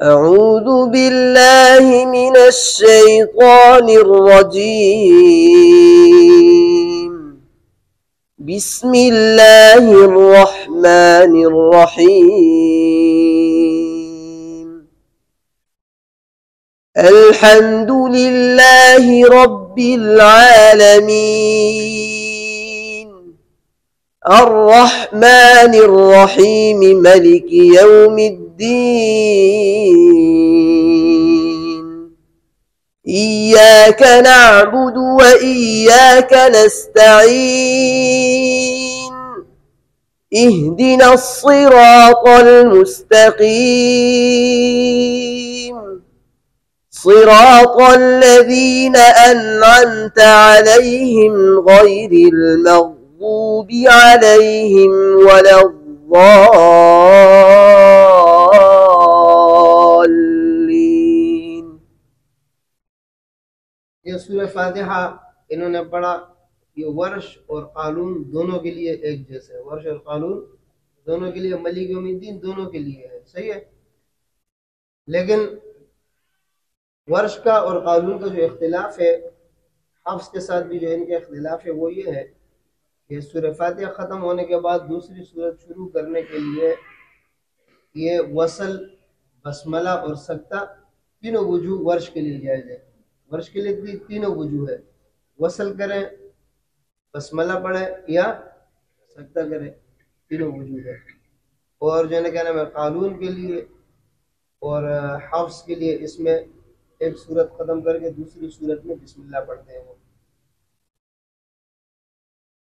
أعوذ بالله من الشيطان الرجيم. بسم الله الرحمن الرحيم. الحمد لله رب العالمين، الرحمن الرحيم، ملك يوم الدين. إياك نعبد وإياك نستعين. اهدنا الصراط المستقيم، صراط الذين أنعمت عليهم غير المغضوب عليهم ولا الضالين. ये सूरह फातिहा इन्होंने पढ़ा। ये वर्ष और कानून दोनों के लिए एक जैसे है। वर्ष और कानून दोनों के लिए, मलिक यौमिद्दीन दोनों के लिए है, सही है। लेकिन वर्ष का और कानून का जो इख्तिलाफ है, हफ्स के साथ भी जो इनका इख्तिलाफ है, वो ये है कि सूरह फातिहा ख़त्म होने के बाद दूसरी सूरत शुरू करने के लिए ये वसल, बसमला और सकता तीनों वजूह वर्ष के लिए जायज़ है। वर्ष के लिए तीनों वजूह है, वसल करें, बसमला पढ़े या सकता करें, तीनों वजूह है। और जो है क्या नाम है, कानून के लिए और हफ्स के लिए इसमें एक सूरत ख़त्म करके दूसरी सूरत में बिस्मिल्लाह पढ़ते हैं वो।